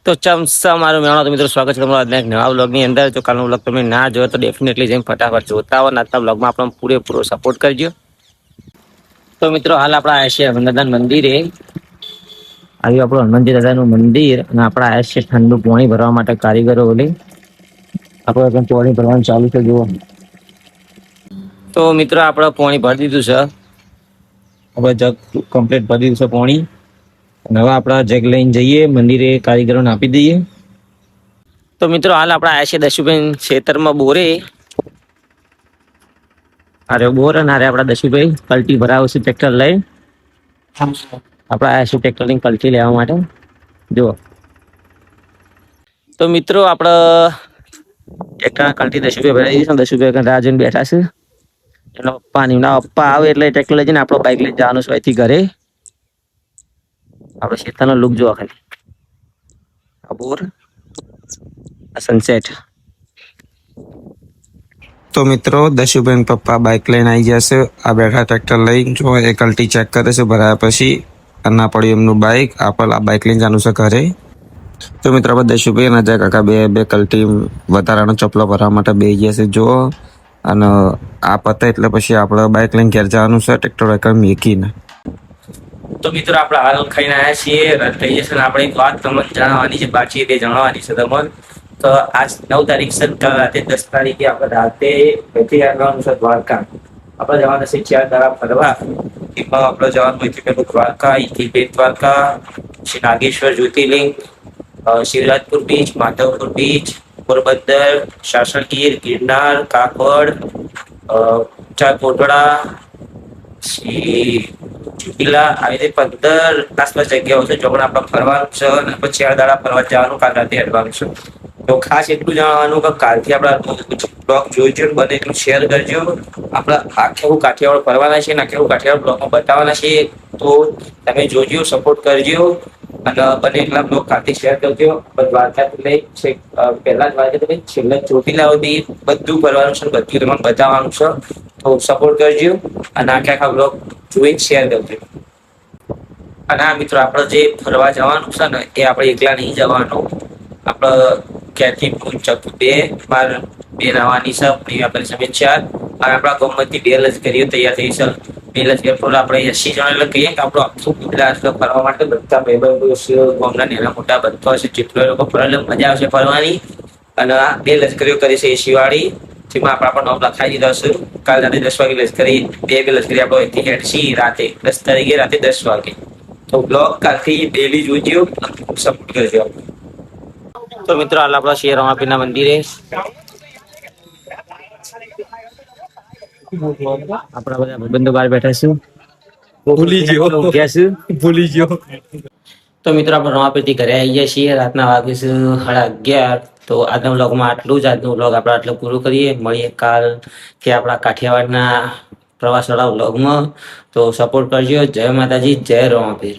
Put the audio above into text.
તો ચમસા મારું મેળો તો મિત્રો સ્વાગત છે તમારું આજના એક નવા વ્લોગની અંદર. જો કાલનો વ્લોગ તમે ના જોયો તો ડેફિનેટલી જઈને ફટાફટ જોતા હો. આજના વ્લોગમાં આપણો પૂરેપૂરો સપોર્ટ કરજો. તો મિત્રો હાલ આપણા આવ્યા છે હનુમાન મંદિરે. આવ્યું આપણું હનુમાનજી દાદાનું મંદિર અને આપણા આવ્યા છે ઠંડુ પાણી ભરવા માટે કારીગરો ઓલી આપણે પાણી ભરવાનું ચાલુ છે. જુઓ તો મિત્રો આપણે પાણી ભરી દીધું છે. આપણે જગ કમ્પ્લીટ ભરી દીધું છે પાણી. હવે આપણા જગ લઈને જઈએ મંદિરે કારીગરોને આપી દઈએ. તો મિત્રો હાલ આપણે આવ્યા છે દશુભાઈ ખેતરમાં બોરે. અરે બોર અને અરે આપણા દશુભાઈ કલ્ટી ભરાવે છે ટ્રેક્ટર લઈ. આપણે આવ્યા છું ટ્રેક્ટર લઈને કલ્ટી લેવા માટે. જુઓ તો મિત્રો આપણે ટ્રેક્ટર કલ્ટી દશુભાઈ ભરાઈ દઈશું. દશુભાઈ રાહ જોઈને બેઠા છે. એનો પપ્પા આવે એટલે ટ્રેક્ટર લઈ જઈને આપણો બાઇક લઈને જવાનું છે અહીંથી ઘરે. આપણે ખેતરનો લુક જોવા ખાલી આ બોર આ સનસેટ. તો મિત્રો દશુબેન પપ્પા બાઇક લઈને આવી જશે. આ બેઠા ટ્રેક્ટર લઈને જો એ કલ્ટી ચેક કરે છે. ભરાયા પછી ના પડ્યું એમનું બાઇક. આપણે આ બાઇક લઈને જવાનું છે ઘરે. તો મિત્રો આપણે દશુભાઈ અને અજય કાકા બે કલ્ટી વધારાનો ચપલો ભરવા માટે બે ગયા છે. જો અને આ પતે એટલે પછી આપણે બાઇક લઈને ઘેર જવાનું છે ટ્રેક્ટર એકર મૂકીને. તો મિત્રો આપણે હાલ ખાઈને આવ્યા છીએ. રદ થઈ જશે ને આપણે એક વાત તમને જણાવવાની છે, બાકી તે જણાવવાની છે તમને. તો આજ 9 તારીખ છે, કાલ રાતે 10 તારીખે આપણે રાતે અહીંથી આવવાનું છે દ્વારકા. આપણે જવાના છે 4 દાડા ફરવા. એમાં આપણે જવાનું અહીંથી પેલું દ્વારકા, અહીંથી બેટ દ્વારકા, પછી નાગેશ્વર જ્યોતિર્લિંગ, શિવરાજપુર બીચ, માધવપુર બીચ, પોરબંદર, સાસણગીર, ગિરનાર, કાકડ, ચાર કોટડા, ચોટીલા, આવી રીતે 15 આસપાસ જગ્યાઓ છે જો આપણે ફરવાનું છે. અને પછી 4 દાડા ફરવા જવાનું, કાલ રાતે હેડવાનું છે. તો ખાસ એટલું જણાવવાનું કે કાલથી આપણા બ્લોગ જોઈજો, બને એટલું શેર કરજો. આપણે આખેવું કાઠિયાવાડ ફરવાના છે ને આખેવું કાઠિયાવાડ બ્લોગમાં બતાવવાના છે. તો તમે જોજો, સપોર્ટ કરજો અને બને એટલા બ્લોગ કાલથી શેર કરજો. દ્વારકાથી લઈ પહેલા દ્વારકાથી લઈ છેલ્લા ચોટીલા સુધી બધું ફરવાનું છે, બધું તમને બતાવવાનું છે. તો સપોર્ટ કરજો અને આખા બ્લોગ જોઈને શેર કરજો. અને આ મિત્રો આપણે જે ફરવા જવાનું છે ને એ આપણે એકલા નહીં જવાનું. આપણે ક્યાંથી બે બાર બે નાવાની છે, આપણે સમે 4 અને આપણા ગામમાંથી 2 લશ્કરીઓ તૈયાર થઈ છે. 2 લશ્કર આપણે 80 જણા એટલે કહીએ કે આપણું આખું ગુજરાત ફરવા માટે બધા ભાઈબંધો છે, ગામના નાના મોટા બધા છે. જેટલો લોકો ફરવા મજા આવશે ફરવાની. અને આ 2 લશ્કરીઓ કરી છે એસી વાળી, જેમાં આપણે નામ લખાઈ દીધા છે. કાલ રાતે 10 વાગે લશ્કરી બે લશ્કરી આપણે અહીંથી હેડશી રાતે 10 તારીખે રાતે 10 વાગે. તો બ્લોગ કાલથી ડેલી જોજો, સપોર્ટ કરજો. તો મિત્રો હાલ આપણા શ્રી રમાપીરના મંદિરે આપણા બધા ભાઈબંધો બહાર બેઠા છું. ભૂલી ગયો. તો મિત્રો આપણે રમાપીરથી ઘરે આવી ગયા છીએ. રાતના વાગે છે 11:30. તો આજના વ્લોગમાં આટલું જ. આજનો વ્લોગ આપણે આટલું પૂરું કરીએ. મળીએ કાલ કે આપણા કાઠિયાવાડના પ્રવાસવાળા વ્લોગમાં. તો સપોર્ટ કરજો. જય માતાજી, જય રમાપીર.